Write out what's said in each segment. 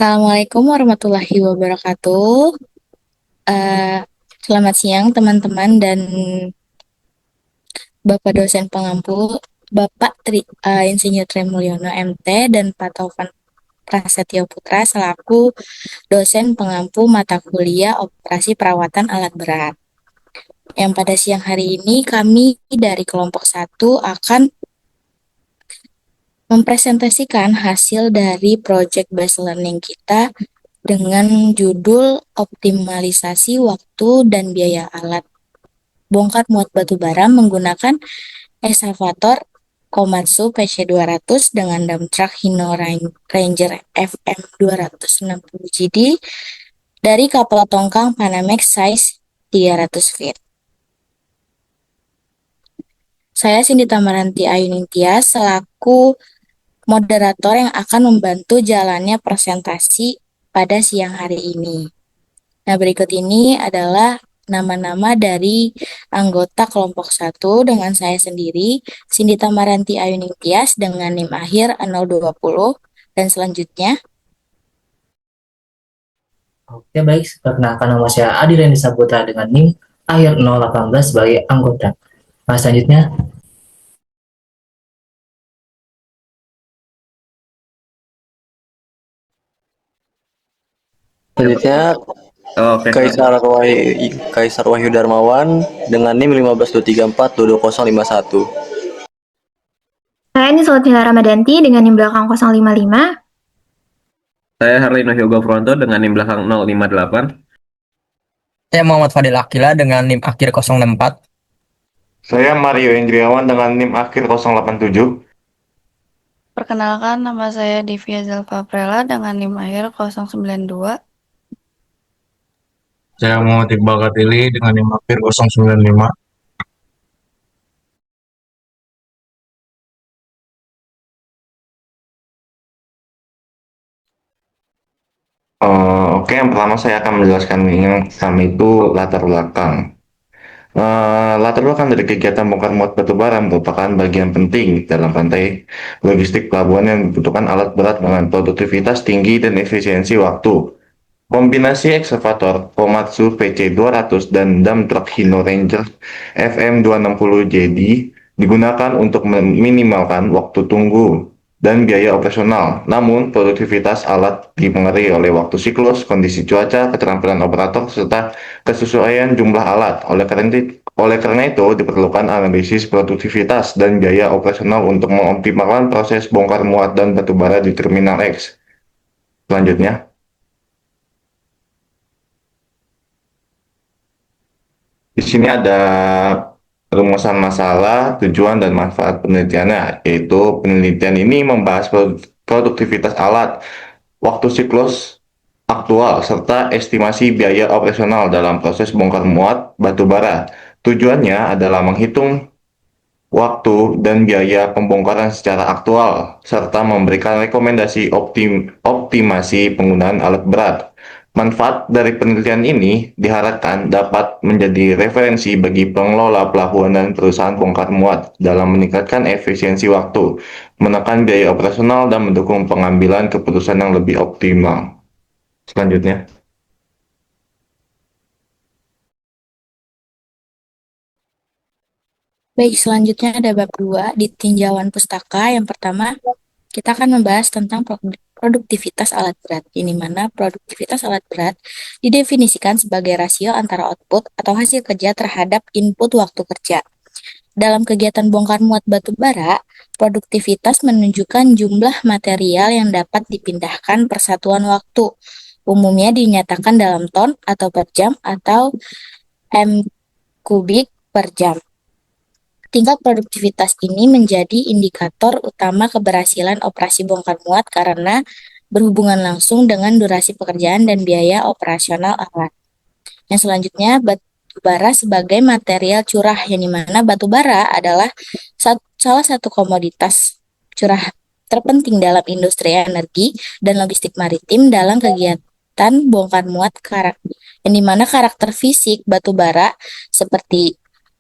Assalamualaikum warahmatullahi wabarakatuh. Eh, Selamat siang teman-teman dan Bapak dosen pengampu, Insinyur Trimulyono MT dan Pak Taufan Prasetyo Putra selaku dosen pengampu mata kuliah Operasi Perawatan Alat Berat. Yang pada siang hari ini kami dari kelompok satu akan mempresentasikan hasil dari project based learning kita dengan judul optimalisasi waktu dan biaya alat bongkar muat batu bara menggunakan eskavator Komatsu PC200 dengan dump truck Hino Ranger FM 260 GD dari kapal tongkang Panamax size 300 feet. Saya Cindy Tamaranti Ayunintia selaku moderator yang akan membantu jalannya presentasi pada siang hari ini. Nah, berikut ini adalah nama-nama dari anggota kelompok satu dengan saya sendiri, Cindy Tamaranti Ayuning dengan NIM akhir 020, dan selanjutnya, Oke, baik. Perkenalkan, nama saya Adi Rendi Saputra dengan NIM akhir 018 sebagai anggota. Nah, selanjutnya, Selanjutnya Oke, Kaisar Wahyu Darmawan dengan NIM 1523422051. Saya Nisotina Ramadanti dengan NIM belakang 055. saya Harlino Hyogo Fronto dengan NIM belakang 058. Saya Muhammad Fadil Akila dengan NIM akhir 064. Saya Mario Indriawan dengan NIM akhir 087. Perkenalkan, nama saya Divya Zelva Prela dengan NIM akhir 092. Saya Muhammad Iqbal Katili dengan NIM akhir 095. Oke, yang pertama saya akan menjelaskan yang kami itu latar belakang. Latar belakang dari kegiatan bongkar muat batu bara merupakan bagian penting dalam rantai logistik pelabuhan yang membutuhkan alat berat dengan produktivitas tinggi dan efisiensi waktu. Kombinasi ekskavator Komatsu PC200 dan dump truck Hino Ranger FM 260 JD digunakan untuk meminimalkan waktu tunggu dan biaya operasional. Namun, produktivitas alat dipengaruhi oleh waktu siklus, kondisi cuaca, keterampilan operator, serta kesesuaian jumlah alat. Oleh karena itu, diperlukan analisis produktivitas dan biaya operasional untuk mengoptimalkan proses bongkar muat dan batu bara di Terminal X. Selanjutnya, di sini ada rumusan masalah, tujuan, dan manfaat penelitiannya, yaitu penelitian ini membahas produktivitas alat, waktu siklus aktual, serta estimasi biaya operasional dalam proses bongkar muat batu bara. Tujuannya adalah menghitung waktu dan biaya pembongkaran secara aktual, serta memberikan rekomendasi optimasi penggunaan alat berat. Manfaat dari penelitian ini diharapkan dapat menjadi referensi bagi pengelola pelabuhan dan perusahaan bongkar muat dalam meningkatkan efisiensi waktu, menekan biaya operasional, dan mendukung pengambilan keputusan yang lebih optimal. Selanjutnya, baik, selanjutnya ada bab 2 di tinjauan pustaka. Yang pertama, kita akan membahas tentang produktivitas alat berat, di mana produktivitas alat berat didefinisikan sebagai rasio antara output atau hasil kerja terhadap input waktu kerja. Dalam kegiatan bongkar muat batu bara, produktivitas menunjukkan jumlah material yang dapat dipindahkan per satuan waktu. Umumnya dinyatakan dalam ton atau per jam atau m kubik per jam. Tingkat produktivitas ini menjadi indikator utama keberhasilan operasi bongkar muat karena berhubungan langsung dengan durasi pekerjaan dan biaya operasional alat. Yang selanjutnya, batu bara sebagai material curah, yang dimana batu bara adalah salah satu komoditas curah terpenting dalam industri energi dan logistik maritim dalam kegiatan bongkar muat yang dimana karakter fisik batu bara seperti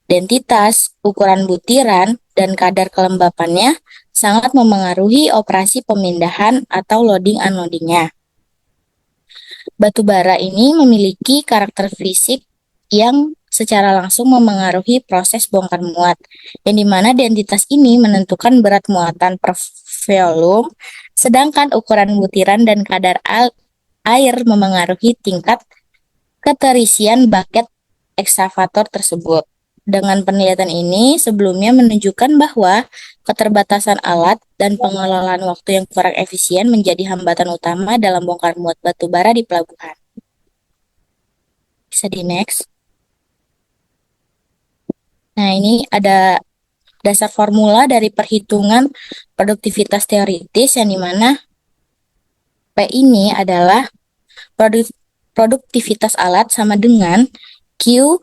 densitas, ukuran butiran, dan kadar kelembapannya sangat memengaruhi operasi pemindahan atau loading unloadingnya. batu bara ini memiliki karakter fisik yang secara langsung memengaruhi proses bongkar muat, yang dimana identitas ini menentukan berat muatan per volume, sedangkan ukuran butiran dan kadar air memengaruhi tingkat keterisian bucket ekskavator tersebut. Dengan penelitian ini sebelumnya menunjukkan bahwa keterbatasan alat dan pengelolaan waktu yang kurang efisien menjadi hambatan utama dalam bongkar muat batu bara di pelabuhan. Bisa di next. Nah, ini ada dasar formula dari perhitungan produktivitas teoritis yang dimana P ini adalah produktivitas alat sama dengan Q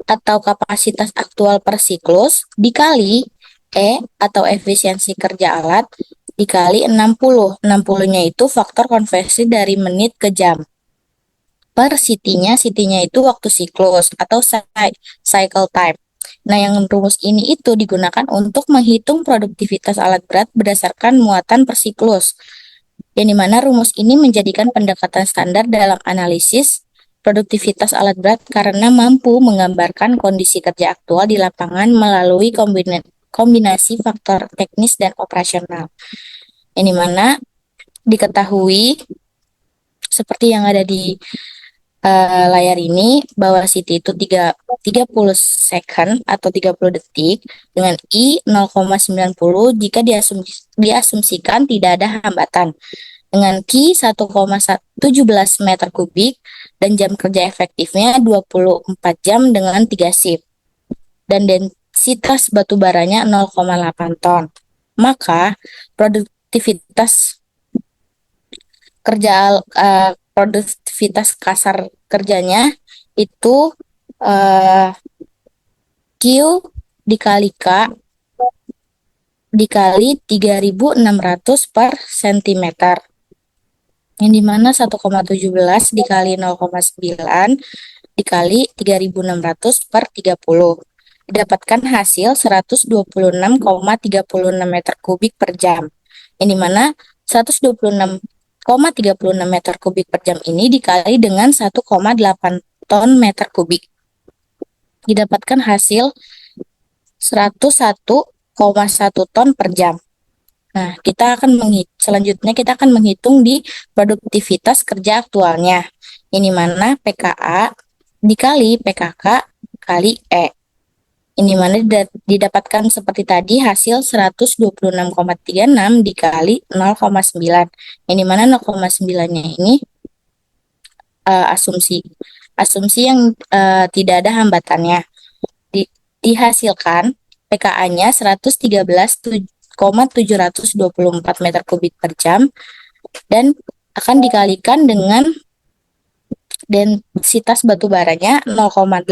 atau kapasitas aktual per siklus dikali E atau efisiensi kerja alat dikali 60. 60-nya itu faktor konversi dari menit ke jam. Per CT-nya itu waktu siklus atau cycle time. Nah, yang rumus ini itu digunakan untuk menghitung produktivitas alat berat berdasarkan muatan per siklus. Yang dimana rumus ini menjadikan pendekatan standar dalam analisis produktivitas alat berat karena mampu menggambarkan kondisi kerja aktual di lapangan melalui kombinasi faktor teknis dan operasional. Yang dimana diketahui seperti yang ada di layar ini bahwa CT itu 30 second atau 30 detik dengan I 0,90 jika diasumsikan tidak ada hambatan, dengan Q 1,17 meter kubik dan jam kerja efektifnya 24 jam dengan 3 shift dan densitas batu baranya 0,8 ton. Maka produktivitas kasar kerjanya itu Q dikali K dikali 3.600 per cm. Yang dimana 1,17 dikali 0,9 dikali 3.600 per 30. Didapatkan hasil 126,36 meter kubik per jam. Yang dimana 126,36 meter kubik per jam ini dikali dengan 1,8 ton meter kubik. Didapatkan hasil 101,1 ton per jam. Nah, selanjutnya kita akan menghitung di produktivitas kerja aktualnya. Ini mana PKA dikali PKK kali E. Ini mana didapatkan seperti tadi hasil 126,36 dikali 0,9. Ini mana 0,9-nya ini asumsi yang tidak ada hambatannya. Dihasilkan PKA-nya 113,724 meter kubik per jam dan akan dikalikan dengan densitas batu baranya 0,8,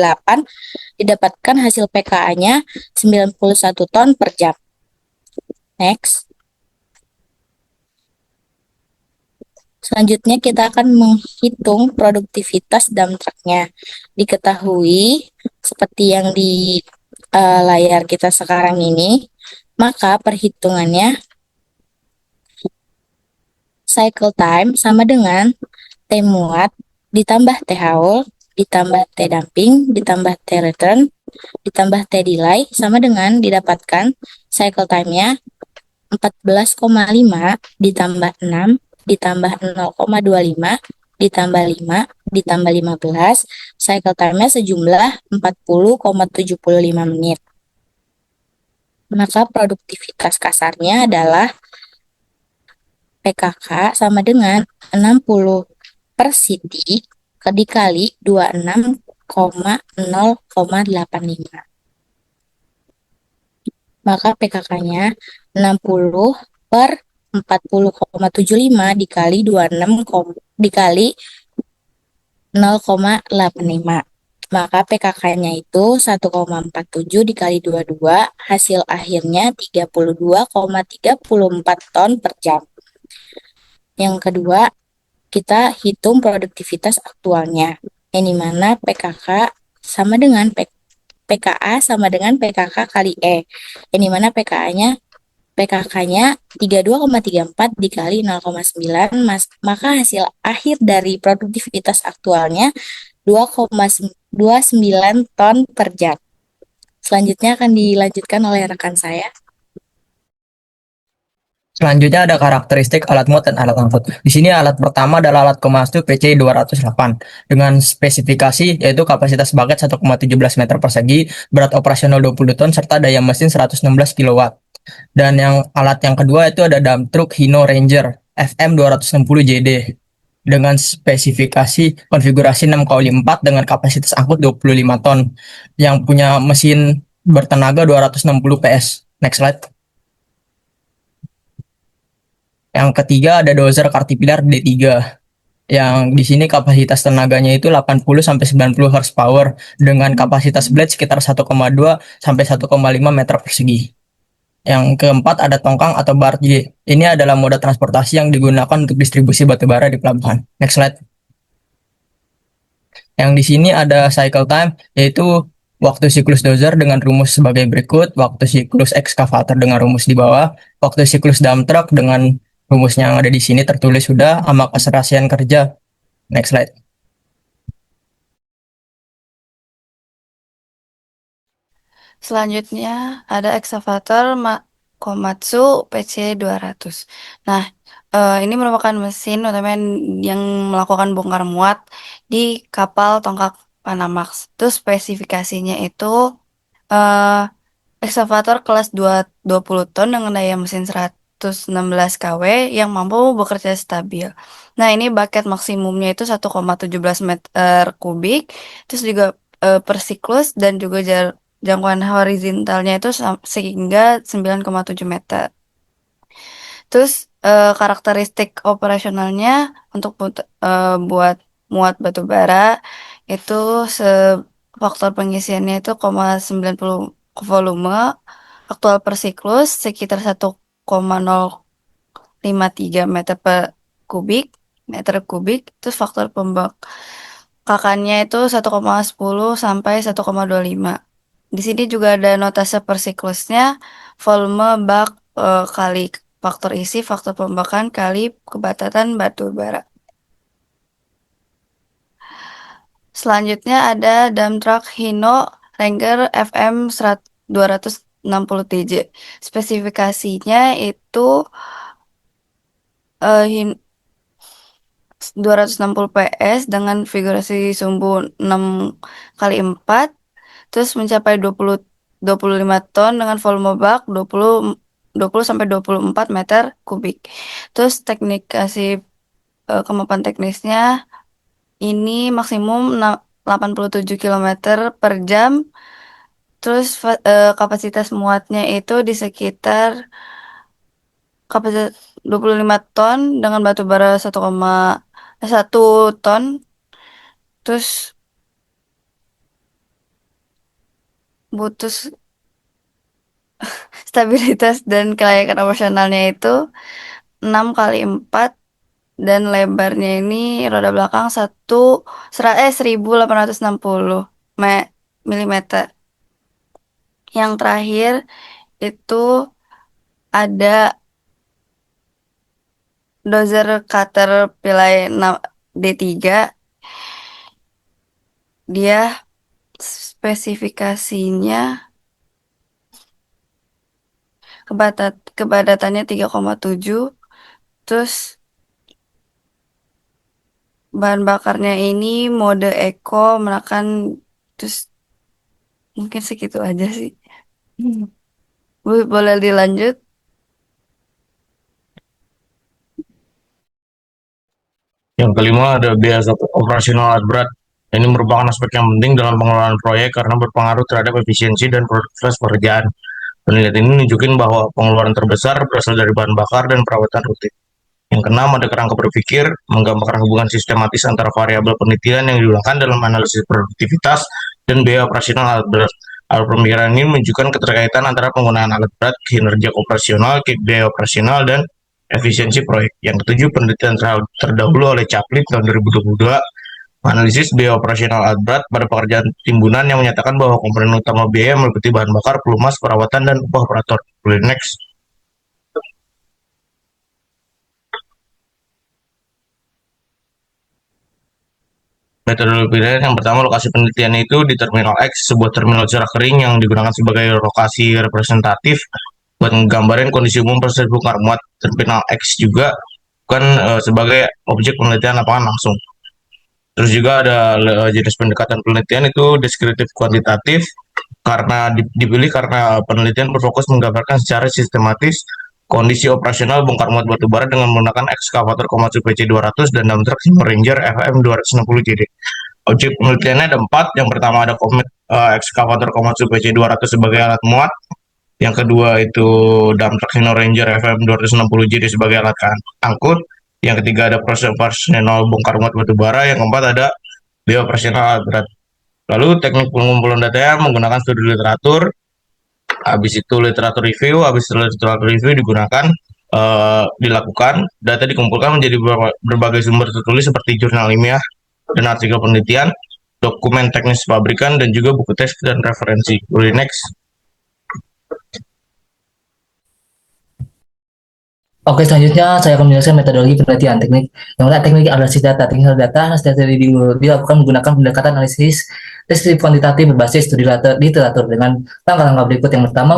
didapatkan hasil PKA-nya 91 ton per jam. Next. Selanjutnya kita akan menghitung produktivitas dump truck-nya. Diketahui seperti yang di layar kita sekarang ini, maka perhitungannya cycle time sama dengan T muat ditambah T haul ditambah T dumping ditambah T return ditambah T delay sama dengan didapatkan cycle time-nya 14,5 ditambah 6 ditambah 0,25 ditambah 5 ditambah 15, cycle time-nya sejumlah 40,75 menit. Maka produktivitas kasarnya adalah PKK sama dengan 60 per CT dikali 26,0,85. Maka PKK-nya 60 per 40,75 dikali 26 dikali 0,85. Maka PKK-nya itu 1,47 dikali 22, hasil akhirnya 32,34 ton per jam. Yang kedua, kita hitung produktivitas aktualnya, yang dimana PKA sama dengan PKK kali E, yang dimana PKK-nya 32,34 dikali 0,9, maka hasil akhir dari produktivitas aktualnya 2,29 ton per jam. Selanjutnya akan dilanjutkan oleh rekan saya. Selanjutnya ada karakteristik alat muat dan alat angkut. Di sini alat pertama adalah alat Komatsu PC 208 dengan spesifikasi yaitu kapasitas baket 1,17 meter persegi, berat operasional 20 ton serta daya mesin 116 kW. Dan alat yang kedua itu ada dump truck Hino Ranger FM 260 JD dengan spesifikasi konfigurasi 6x4 dengan kapasitas angkut 25 ton yang punya mesin bertenaga 260 PS. Next slide. Yang ketiga ada dozer Caterpillar D3 yang di sini kapasitas tenaganya itu 80 sampai 90 horsepower dengan kapasitas blade sekitar 1,2 sampai 1,5 meter persegi. Yang keempat ada tongkang atau barge. Ini adalah moda transportasi yang digunakan untuk distribusi batubara di pelabuhan. Next slide. Yang di sini ada cycle time yaitu waktu siklus dozer dengan rumus sebagai berikut, waktu siklus ekskavator dengan rumus di bawah, waktu siklus dump truck dengan rumusnya yang ada di sini tertulis sudah, sama keserasian kerja. Next slide. Selanjutnya ada ekskavator Komatsu PC 200. Nah, ini merupakan mesin utama yang melakukan bongkar muat di kapal tongkang Panamax. Terus spesifikasinya itu ekskavator kelas 20 ton dengan daya mesin 116 kW yang mampu bekerja stabil. Nah, ini bucket maksimumnya itu 1,17 meter kubik. Terus juga per siklus dan juga jangkauan horizontalnya itu sehingga 9,7 meter. Terus karakteristik operasionalnya untuk buat muat batu bara itu faktor pengisiannya itu 0,90 volume, aktual per siklus sekitar 1,053 meter kubik, terus faktor pembakakannya itu 1,10 sampai 1,25. Di sini juga ada notase per siklusnya, volume bak kali faktor isi, faktor pembakakan kali kepadatan batu bara. Selanjutnya ada dump truck Hino Ranger FM 260 TJ. Spesifikasinya itu 260 PS dengan konfigurasi sumbu 6x4, terus mencapai 25 ton dengan volume bak 20 sampai 24 meter kubik. Terus kemampuan teknisnya ini maksimum 87 km per jam. Terus kapasitas muatnya itu di sekitar kapasitas 25 ton dengan batu bara 1 ton. Terus butuh stabilitas dan kelayakan operasionalnya itu 6x4 dan lebarnya ini roda belakang 1860 mm. Yang terakhir itu ada dozer Caterpillar D3. Dia spesifikasinya kepadatannya 3,7, terus bahan bakarnya ini mode eco menekan, terus mungkin segitu aja sih. Boleh dilanjut? Yang kelima ada biaya operasional alat berat. Ini merupakan aspek yang penting dalam pengelolaan proyek karena berpengaruh terhadap efisiensi dan produktivitas pekerjaan. Penelitian ini menunjukkan bahwa pengeluaran terbesar berasal dari bahan bakar dan perawatan rutin. Yang keenam ada kerangka berpikir, menggambarkan hubungan sistematis antara variabel penelitian yang digunakan dalam analisis produktivitas dan biaya operasional alat berat. Alat pemikiran ini menunjukkan keterkaitan antara penggunaan alat berat, kinerja operasional, biaya operasional, dan efisiensi proyek. Yang ketujuh, penelitian terdahulu oleh Chaplin tahun 2022 analisis biaya operasional alat berat pada pekerjaan timbunan yang menyatakan bahwa komponen utama biaya meliputi bahan bakar, pelumas, perawatan, dan upah operator. Boleh next. Metodologi penelitian yang pertama, lokasi penelitian itu di Terminal X, sebuah terminal secara kering yang digunakan sebagai lokasi representatif buat menggambarin kondisi umum proses bongkar muat. Terminal X juga bukan sebagai objek penelitian lapangan langsung. Terus juga ada jenis pendekatan penelitian itu deskriptif kuantitatif, karena dipilih karena penelitian berfokus menggambarkan secara sistematis kondisi operasional bongkar muat batu bara dengan menggunakan ekskavator Komatsu PC200 dan dump truck Simo Ranger FM 260 JD. Objek penelitiannya ada 4. Yang pertama ada ekskavator Komatsu PC200 sebagai alat muat. Yang kedua itu dump truck Simo Ranger FM 260 JD sebagai alat angkut. Yang ketiga ada proses operasional bongkar muat batu bara. Yang keempat ada biaya operasional alat berat. Lalu teknik pengumpulan datanya menggunakan studi literatur. Habis itu literatur review, digunakan dilakukan, data dikumpulkan menjadi berbagai sumber tertulis seperti jurnal ilmiah dan artikel penelitian, dokumen teknis pabrikan, dan juga buku teks dan referensi. Boleh next. Oke, selanjutnya saya akan menjelaskan metodologi penelitian teknik. Yang pertama, teknik analisis data. Teknik analisis data dilakukan menggunakan pendekatan analisis deskriptif kuantitatif berbasis studi literatur dengan langkah-langkah berikut. Yang pertama,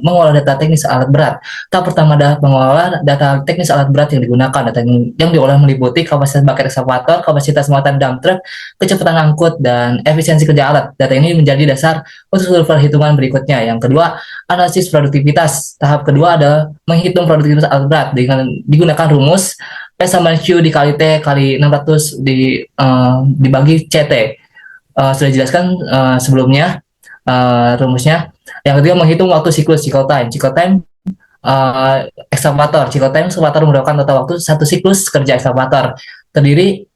mengolah data teknis alat berat. Tahap pertama adalah mengolah data teknis alat berat yang digunakan. Data yang diolah meliputi kapasitas bucket ekskavator, kapasitas muatan dump truck, kecepatan angkut, dan efisiensi kerja alat. Data ini menjadi dasar untuk seluruh perhitungan berikutnya. Yang kedua, analisis produktivitas. Tahap kedua adalah menghitung produktivitas alat berat dengan digunakan rumus P sama Q dikali T kali 600 dibagi CT. Sudah dijelaskan sebelumnya rumusnya. Yang ketiga, menghitung waktu siklus cycle time. Ekskavator merupakan total waktu satu siklus kerja ekskavator. Terdiri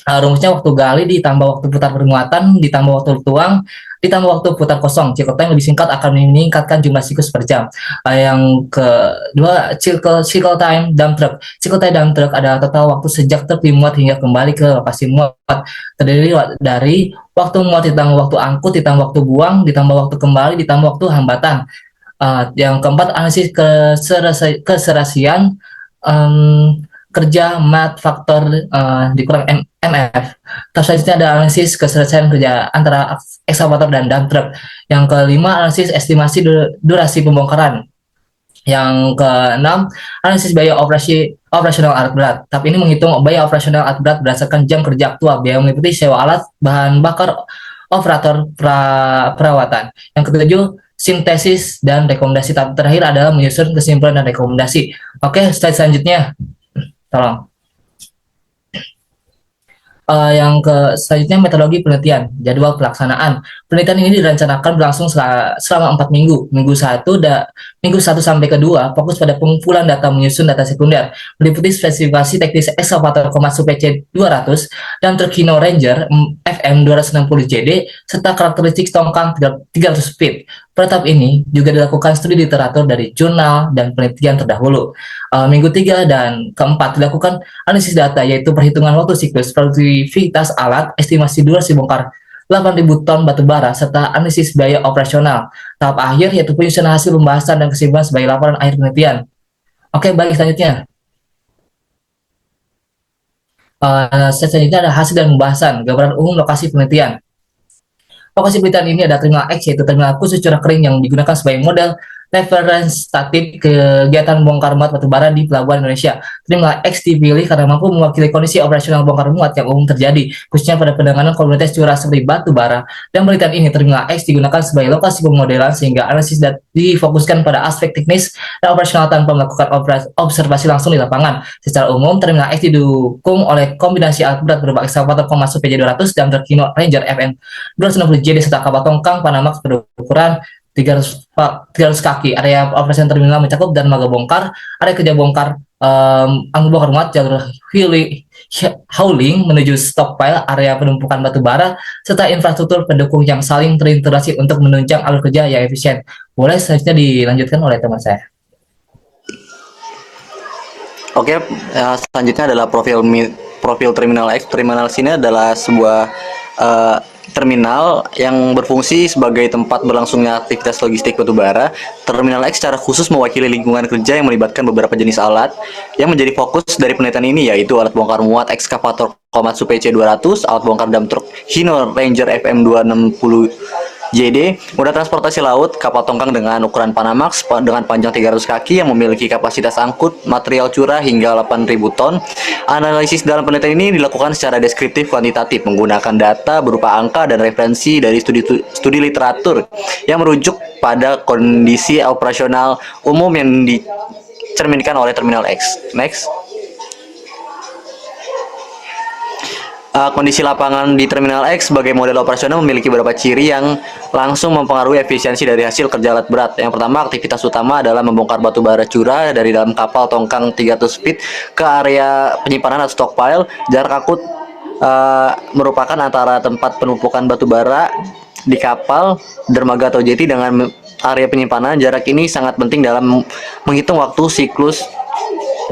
rumusnya waktu gali ditambah waktu putar bermuatan ditambah waktu tuang ditambah waktu putar kosong. Cycle time lebih singkat akan meningkatkan jumlah siklus per jam. Yang kedua, cycle time dump truck. Cycle time dump truck adalah total waktu sejak truk dimuat hingga kembali ke lokasi muat. Terdiri dari waktu muat ditambah waktu angkut ditambah waktu buang ditambah waktu kembali ditambah waktu hambatan. Yang keempat, analisis keserasian kerja mat faktor dikurang MF. Tahap selanjutnya ada analisis keserasian kerja antara ekskavator dan dump truck. Yang kelima, analisis estimasi durasi pembongkaran. Yang keenam, analisis biaya operasional alat berat. Tahap ini menghitung biaya operasional alat berat berdasarkan jam kerja aktual. Biaya meliputi sewa alat, bahan bakar, operator, perawatan. Yang ketujuh, sintesis dan rekomendasi. Tahap terakhir adalah menyusun kesimpulan dan rekomendasi. Oke, slide selanjutnya. Tolong. Selanjutnya metodologi penelitian, jadwal pelaksanaan. Penelitian ini direncanakan berlangsung selama 4 minggu. Minggu 1 sampai ke 2 fokus pada pengumpulan data menyusun data sekunder, meliputi spesifikasi teknis ekskavator Komatsu PC200 dan truk Hino Ranger FM 260 JD serta karakteristik tongkang 300 feet. Pada tahap ini juga dilakukan studi literatur dari jurnal dan penelitian terdahulu. Minggu 3 dan keempat dilakukan analisis data, yaitu perhitungan waktu siklus, produktivitas alat, estimasi durasi bongkar 8.000 ton batu bara, serta analisis biaya operasional. Tahap akhir yaitu penyusunan hasil pembahasan dan kesimpulan sebagai laporan akhir penelitian. Oke, baik, selanjutnya. Selanjutnya ada hasil dan pembahasan, gambaran umum lokasi penelitian. Lokasi penelitian ini ada terminal X, yaitu terminal khusus curah kering yang digunakan sebagai model representatif kegiatan bongkar muat batu bara di pelabuhan Indonesia. Terminal X dipilih karena mampu mewakili kondisi operasional bongkar muat yang umum terjadi, khususnya pada penanganan komunitas curah seperti batu bara. Dan penelitian ini, Terminal X digunakan sebagai lokasi pemodelan sehingga analisis difokuskan pada aspek teknis dan operasional tanpa melakukan observasi langsung di lapangan. Secara umum, Terminal X didukung oleh kombinasi alat berat berupa ekskavator Komatsu PJ200 dan truk Hino Ranger FM 260 JD serta kapal tongkang Panamax berukuran 300 kaki. Area operasi terminal mencakup dermaga bongkar, area kerja bongkar, angkut bongkar muat, jalur hauling menuju stockpile, area penumpukan batu bara, serta infrastruktur pendukung yang saling terintegrasi untuk menunjang alur kerja yang efisien. Boleh selanjutnya dilanjutkan oleh teman saya. Oke, selanjutnya adalah profil Terminal X. Terminal sini adalah sebuah terminal yang berfungsi sebagai tempat berlangsungnya aktivitas logistik batubara. Terminal X secara khusus mewakili lingkungan kerja yang melibatkan beberapa jenis alat yang menjadi fokus dari penelitian ini, yaitu alat bongkar muat ekskavator Komatsu PC200, alat bongkar dump truck Hino Ranger FM260 JD, moda transportasi laut, kapal tongkang dengan ukuran Panamax dengan panjang 300 kaki yang memiliki kapasitas angkut material curah hingga 8.000 ton. Analisis dalam penelitian ini dilakukan secara deskriptif kuantitatif menggunakan data berupa angka dan referensi dari studi literatur yang merujuk pada kondisi operasional umum yang dicerminkan oleh Terminal X. Next. Kondisi lapangan di Terminal X sebagai model operasional memiliki beberapa ciri yang langsung mempengaruhi efisiensi dari hasil kerja alat berat. Yang pertama, aktivitas utama adalah membongkar batu bara curah dari dalam kapal tongkang 300 feet ke area penyimpanan atau stockpile. Jarak akut merupakan antara tempat penumpukan batu bara di kapal, dermaga atau jeti dengan area penyimpanan. Jarak ini sangat penting dalam menghitung waktu siklus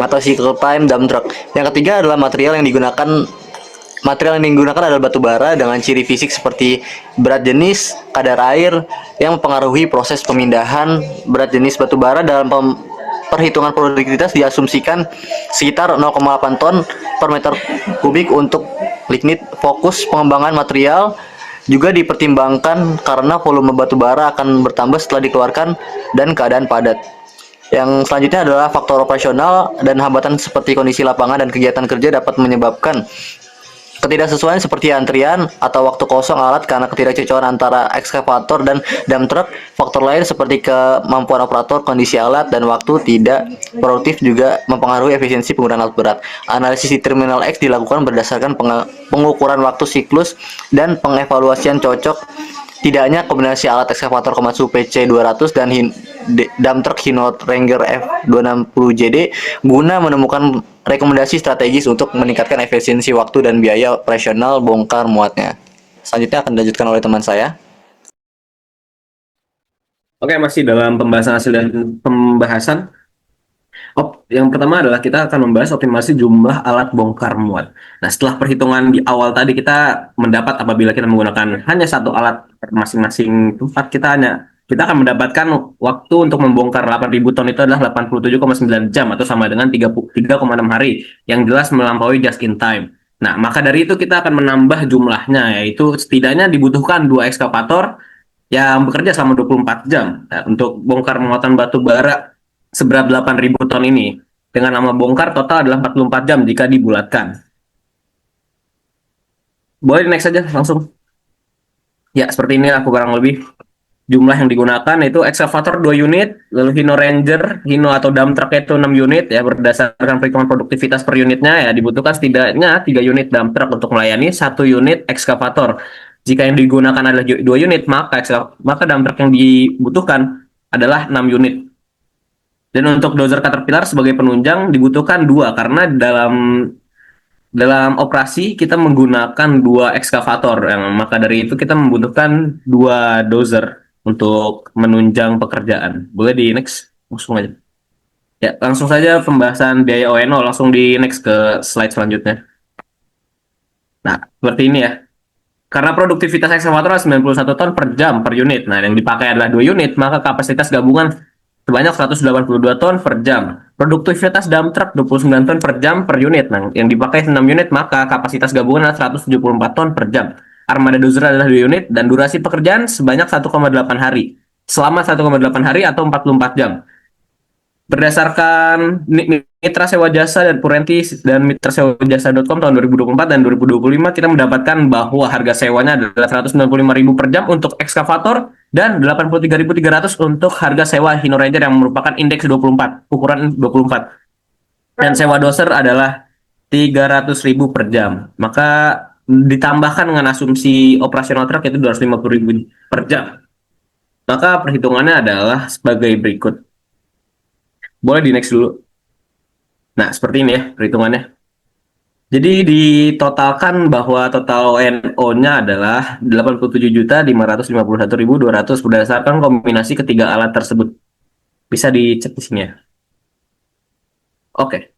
atau cycle time dump truck. Yang ketiga adalah material yang digunakan adalah batu bara dengan ciri fisik seperti berat jenis, kadar air yang mempengaruhi proses pemindahan. Berat jenis batu bara dalam perhitungan produktivitas diasumsikan sekitar 0,8 ton per meter kubik untuk lignit. Fokus pengembangan material juga dipertimbangkan karena volume batu bara akan bertambah setelah dikeluarkan dan keadaan padat. Yang selanjutnya adalah faktor operasional dan hambatan seperti kondisi lapangan dan kegiatan kerja dapat menyebabkan ketidaksesuaian seperti antrian atau waktu kosong alat karena ketidakcocokan antara ekskavator dan dump truck. Faktor lain seperti kemampuan operator, kondisi alat, dan waktu tidak produktif juga mempengaruhi efisiensi penggunaan alat berat. Analisis di Terminal X dilakukan berdasarkan pengukuran waktu siklus dan pengevaluasian cocok tidaknya kombinasi alat ekskavator Komatsu PC200 dan dump truck Hino Ranger F260JD guna menemukan rekomendasi strategis untuk meningkatkan efisiensi waktu dan biaya operasional bongkar muatnya. Selanjutnya akan dilanjutkan oleh teman saya. Oke, masih dalam pembahasan hasil dan pembahasan. Yang pertama adalah kita akan membahas optimasi jumlah alat bongkar muat. Nah, setelah perhitungan di awal tadi kita mendapat apabila kita menggunakan hanya satu alat per masing-masing tempat, kita akan mendapatkan waktu untuk membongkar 8.000 ton itu adalah 87,9 jam atau sama dengan 3,6 hari, yang jelas melampaui just in time. Nah, maka dari itu kita akan menambah jumlahnya, yaitu setidaknya dibutuhkan 2 ekskavator yang bekerja selama 24 jam untuk bongkar muatan batu bara seberat 8.000 ton ini. Dengan nama bongkar total adalah 44 jam jika dibulatkan. Boleh next saja langsung. Ya, seperti ini aku kurang lebih. Jumlah yang digunakan itu ekskavator 2 unit, lalu Hino Ranger, Hino atau dump truck itu 6 unit ya, berdasarkan perhitungan produktivitas per unitnya ya, dibutuhkan setidaknya 3 unit dump truck untuk melayani 1 unit ekskavator. Jika yang digunakan adalah 2 unit, maka dump truck yang dibutuhkan adalah 6 unit. Dan untuk dozer Caterpillar sebagai penunjang dibutuhkan 2 karena dalam operasi kita menggunakan 2 ekskavator, maka dari itu kita membutuhkan 2 dozer untuk menunjang pekerjaan. Boleh di next, langsung aja. Ya, langsung saja pembahasan biaya O&O, langsung di next ke slide selanjutnya. Nah, seperti ini ya. Karena produktivitas ekskavator 91 ton per jam per unit. Nah, yang dipakai adalah 2 unit, maka kapasitas gabungan sebanyak 182 ton per jam. Produktivitas dump truck 29 ton per jam per unit. Nah, yang dipakai 6 unit, maka kapasitas gabungan adalah 174 ton per jam. Armada dozer adalah 2 unit dan durasi pekerjaan sebanyak 1,8 hari. Selama 1,8 hari atau 44 jam. Berdasarkan Mitra Sewa Jasa dan Purenti dan mitrasewajasa.com tahun 2024 dan 2025, kita mendapatkan bahwa harga sewanya adalah 195.000 per jam untuk ekskavator dan 83.300 untuk harga sewa Hino Ranger yang merupakan indeks 24, ukuran 24. Dan sewa dozer adalah 300.000 per jam. Maka ditambahkan dengan asumsi operasional truk itu 250.000 per jam. Maka perhitungannya adalah sebagai berikut. Boleh di next dulu. Nah, seperti ini ya perhitungannya. Jadi ditotalkan bahwa total NO-nya adalah 87.551.200 berdasarkan kombinasi ketiga alat tersebut. Bisa dicek di sini ya. Oke.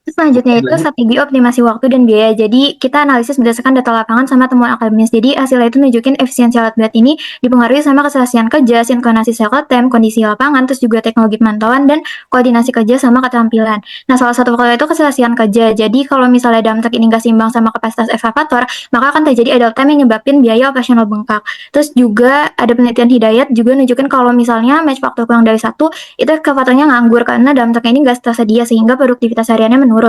Selanjutnya itu Lanjut. strategi optimasi waktu dan biaya. Jadi kita analisis berdasarkan data lapangan sama temuan akademis. Jadi hasilnya itu nunjukin efisiensi alat berat ini dipengaruhi sama keselesaian kerja, sinkronasi cycle time, kondisi lapangan, terus juga teknologi pemantauan dan koordinasi kerja sama keterampilan. Nah, salah satu faktor itu keselesaian kerja. Jadi kalau misalnya dalam truk ini nggak seimbang sama kapasitas ekskavator, maka akan terjadi idle time yang nyebabin biaya operasional bengkak. Terus juga ada penelitian Hidayat juga nunjukin kalau misalnya match faktor kurang dari satu, itu ekskavatornya nganggur karena dalam truk ini nggak tersedia sehingga produktivitas hariannya menurun.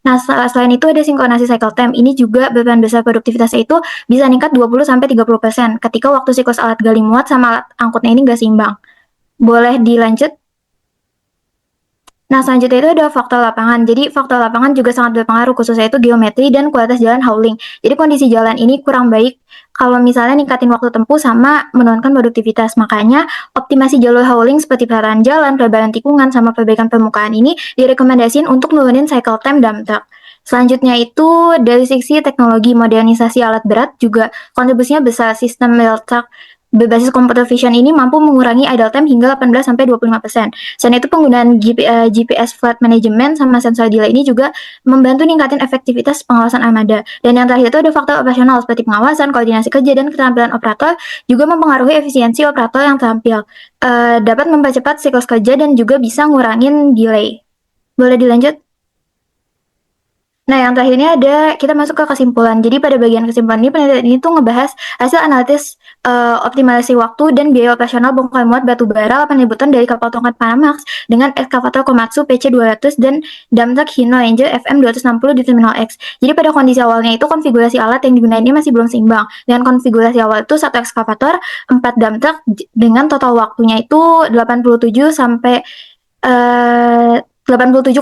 Nah, selain itu ada sinkronasi cycle time. Ini juga berperan besar produktivitasnya itu bisa meningkat 20-30% ketika waktu siklus alat gali muat sama alat angkutnya ini nggak seimbang. Boleh dilanjut? Nah, selanjutnya itu ada faktor lapangan. Jadi, faktor lapangan juga sangat berpengaruh, khususnya itu geometri dan kualitas jalan hauling. Jadi, kondisi jalan ini kurang baik kalau misalnya ningkatin waktu tempuh sama menurunkan produktivitas. Makanya, optimasi jalur hauling seperti pemerataan jalan, pelebaran tikungan, sama perbaikan permukaan ini direkomendasiin untuk nurunin cycle time dump truck. Selanjutnya itu dari sisi teknologi modernisasi alat berat juga kontribusinya besar. Sistem rail truck berbasis computer vision ini mampu mengurangi idle time hingga 18-25%. Selain itu penggunaan GPS flight management sama sensor delay ini juga membantu ningkatin efektivitas pengawasan armada. Dan yang terakhir itu ada faktor operasional seperti pengawasan, koordinasi kerja, dan keterampilan operator juga mempengaruhi efisiensi operator yang terampil. Dapat mempercepat siklus kerja dan juga bisa ngurangin delay. Boleh dilanjut? Nah, yang terakhir ini ada kita masuk ke kesimpulan. Jadi pada bagian kesimpulan ini penelitian ini tuh ngebahas hasil analisis optimalisasi waktu dan biaya operasional bongkar muat batu bara 8.000 ton dari kapal tongkang Panamax dengan ekskavator Komatsu PC200 dan dump truck Hino Ranger FM260 di Terminal X. Jadi pada kondisi awalnya itu konfigurasi alat yang digunakan ini masih belum seimbang. Dengan konfigurasi awal itu satu ekskavator, 4 dump truck dengan total waktunya itu 87 sampai 87,9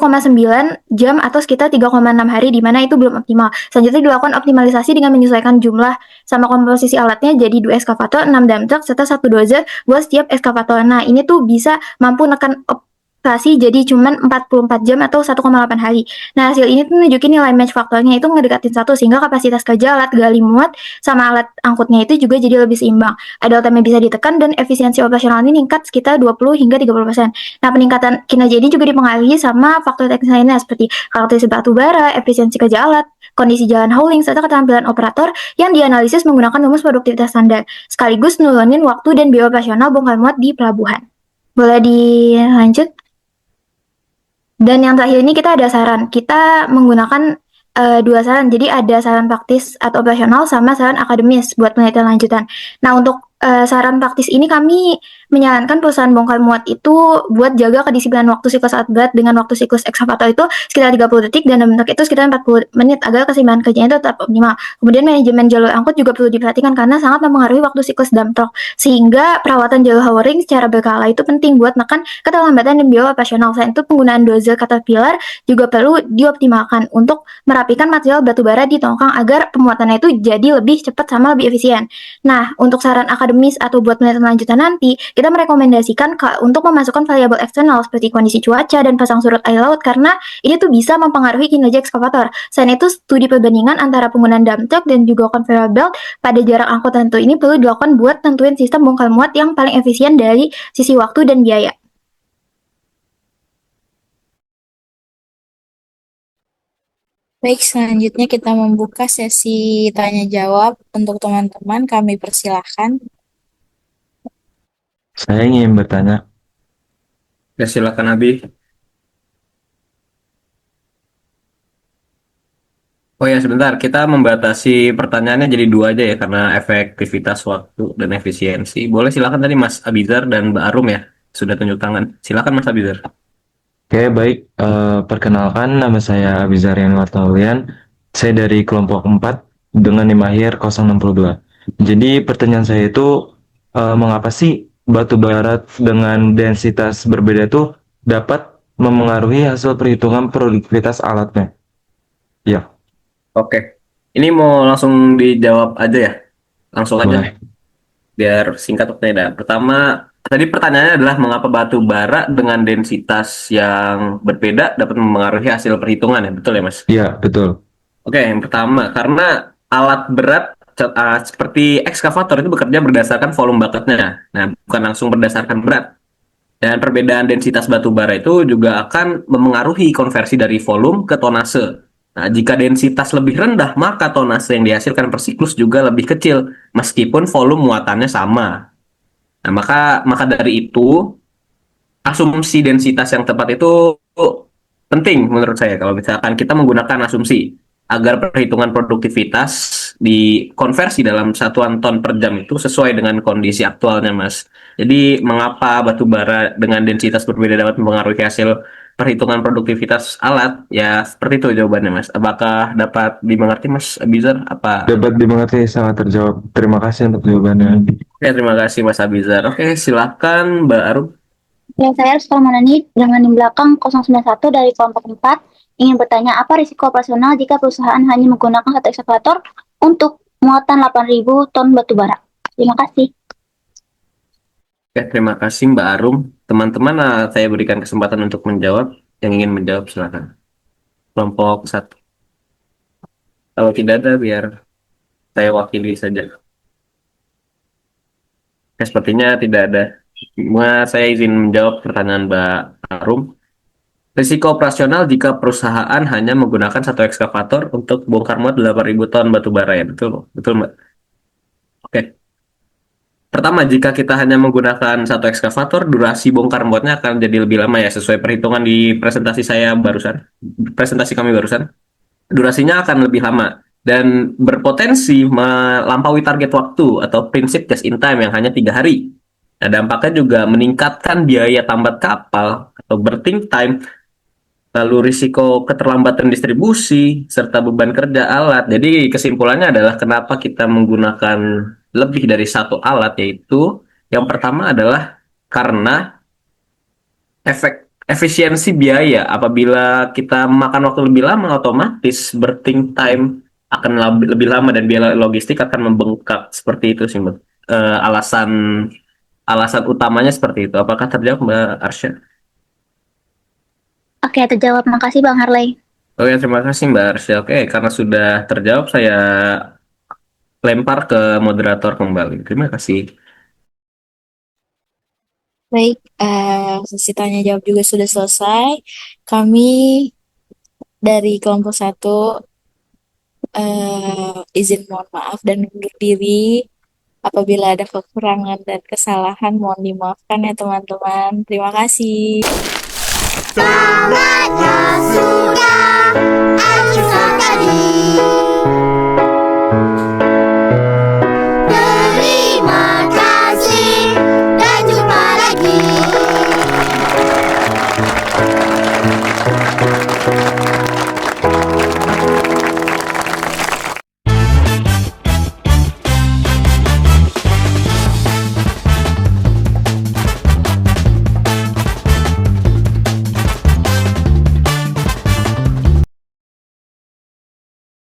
jam atau sekitar 3,6 hari, di mana itu belum optimal. Selanjutnya dilakukan optimalisasi dengan menyesuaikan jumlah sama komposisi alatnya jadi 2 ekskavator, 6 dump truck, serta 1 dozer buat setiap ekskavator. Nah, ini tuh bisa mampu nekan operasi jadi cuman 44 jam atau 1,8 hari. Nah, hasil ini tuh nunjukin nilai match faktornya itu ngedekatin satu sehingga kapasitas kerja alat gali muat sama alat angkutnya itu juga jadi lebih seimbang. Idle time bisa ditekan dan efisiensi operasional ini meningkat sekitar 20-30%. Nah, peningkatan kinerja ini juga dipengaruhi sama faktor teknis lainnya seperti karakteristik batu bara, efisiensi kerja alat, kondisi jalan hauling, serta keterampilan operator yang dianalisis menggunakan rumus produktivitas standar, sekaligus nurunin waktu dan biaya operasional bongkar muat di pelabuhan. Boleh dilanjut? Dan yang terakhir ini kita ada saran. Kita menggunakan 2 saran. Jadi ada saran praktis atau operasional sama saran akademis buat penelitian lanjutan. Nah, untuk saran praktis ini kami menyarankan perusahaan bongkar muat itu buat jaga kedisiplinan waktu siklus alat berat dengan waktu siklus ekskavator itu sekitar 30 detik dan dump truck itu sekitar 40 menit agar keseimbangan kerjanya itu tetap optimal. Kemudian manajemen jalur angkut juga perlu diperhatikan karena sangat mempengaruhi waktu siklus dump truck. Sehingga perawatan jalur hauling secara berkala itu penting buat menekan keterlambatan dan biaya operasional. Selain itu penggunaan dozer caterpillar juga perlu dioptimalkan untuk merapikan material batu bara di tongkang agar pemuatannya itu jadi lebih cepat sama lebih efisien. Nah, untuk saran akademis atau buat penelitian lanjutan nanti, kita merekomendasikan untuk memasukkan variabel eksternal seperti kondisi cuaca dan pasang surut air laut karena ini tuh bisa mempengaruhi kinerja ekskavator. Selain itu, studi perbandingan antara penggunaan dump truck dan juga conveyor belt pada jarak angkut tertentu ini perlu dilakukan buat tentuin sistem bongkar muat yang paling efisien dari sisi waktu dan biaya. Baik, selanjutnya kita membuka sesi tanya jawab untuk teman-teman. Kami persilahkan. Saya ingin bertanya. Ya, silakan Abi. Oh ya, sebentar. Kita membatasi pertanyaannya jadi 2 aja ya, karena efektivitas waktu dan efisiensi. Boleh silakan tadi Mas Abizar dan Mbak Arum ya, sudah tunjuk tangan. Silakan Mas Abizar. Oke, baik. Perkenalkan, nama saya Abizarian Wartaulian. Saya dari kelompok 4 dengan NIM akhir 062. Jadi pertanyaan saya itu, mengapa sih batu bara dengan densitas berbeda itu dapat memengaruhi hasil perhitungan produktivitas alatnya? Ya, Oke. Ini mau langsung dijawab aja ya? Langsung aja. boleh. Biar singkat waktunya. Pertama, tadi pertanyaannya adalah mengapa batu bara dengan densitas yang berbeda dapat memengaruhi hasil perhitungan ya? Betul ya, Mas? Iya, betul. Oke, yang pertama, karena alat berat seperti ekskavator itu bekerja berdasarkan volume bucketnya. Nah, bukan langsung berdasarkan berat. Dan perbedaan densitas batu bara itu juga akan memengaruhi konversi dari volume ke tonase. Nah, jika densitas lebih rendah, maka tonase yang dihasilkan per siklus juga lebih kecil, meskipun volume muatannya sama. Nah, maka dari itu, asumsi densitas yang tepat itu penting menurut saya kalau misalkan kita menggunakan asumsi agar perhitungan produktivitas dikonversi dalam satuan ton per jam itu sesuai dengan kondisi aktualnya, Mas. Jadi, mengapa batu bara dengan densitas berbeda dapat mempengaruhi hasil perhitungan produktivitas alat? Ya, seperti itu jawabannya, Mas. Apakah dapat dimengerti, Mas Abizar? Apa? Dapat dimengerti, sangat terjawab. Terima kasih untuk jawabannya. Ya, terima kasih, Mas Abizar. Oke, silakan, Mbak Arum. Ya, saya Manani dengan di belakang 091 dari kelompok 4 ingin bertanya apa risiko operasional jika perusahaan hanya menggunakan satu ekskavator untuk muatan 8.000 ton batu bara. Terima kasih. Oke, terima kasih Mbak Arum. Teman-teman, saya berikan kesempatan untuk menjawab. Yang ingin menjawab, silakan. Kelompok 1. Kalau tidak ada, biar saya wakili saja. Oke, sepertinya tidak ada. Saya izin menjawab pertanyaan Mbak Arum. Risiko operasional jika perusahaan hanya menggunakan satu ekskavator untuk bongkar muat 8.000 ton batu bara, ya. Betul, betul Mbak. Oke. Pertama, jika kita hanya menggunakan satu ekskavator, durasi bongkar muatnya akan jadi lebih lama ya, sesuai perhitungan di presentasi kami barusan. Durasinya akan lebih lama dan berpotensi melampaui target waktu atau prinsip just in time yang hanya 3 hari. Nah, dampaknya juga meningkatkan biaya tambat kapal atau berthing time, lalu risiko keterlambatan distribusi, serta beban kerja alat. Jadi kesimpulannya adalah kenapa kita menggunakan lebih dari satu alat, yaitu yang pertama adalah karena efisiensi biaya. Apabila kita memakan waktu lebih lama, otomatis berthing time akan lebih lama dan biaya logistik akan membengkak. Seperti itu sih, Mbak. Alasan utamanya seperti itu. Apakah terjawab, Mbak Arsya? Oke, terjawab. Makasih Bang Harley. Oke, terima kasih Mbak Arsya. Oke, karena sudah terjawab, saya lempar ke moderator kembali. Terima kasih. Baik, sesi tanya jawab juga sudah selesai. Kami dari kelompok 1 izin mohon maaf dan undur diri. Apabila ada kekurangan dan kesalahan, mohon dimaafkan ya teman-teman. Terima kasih.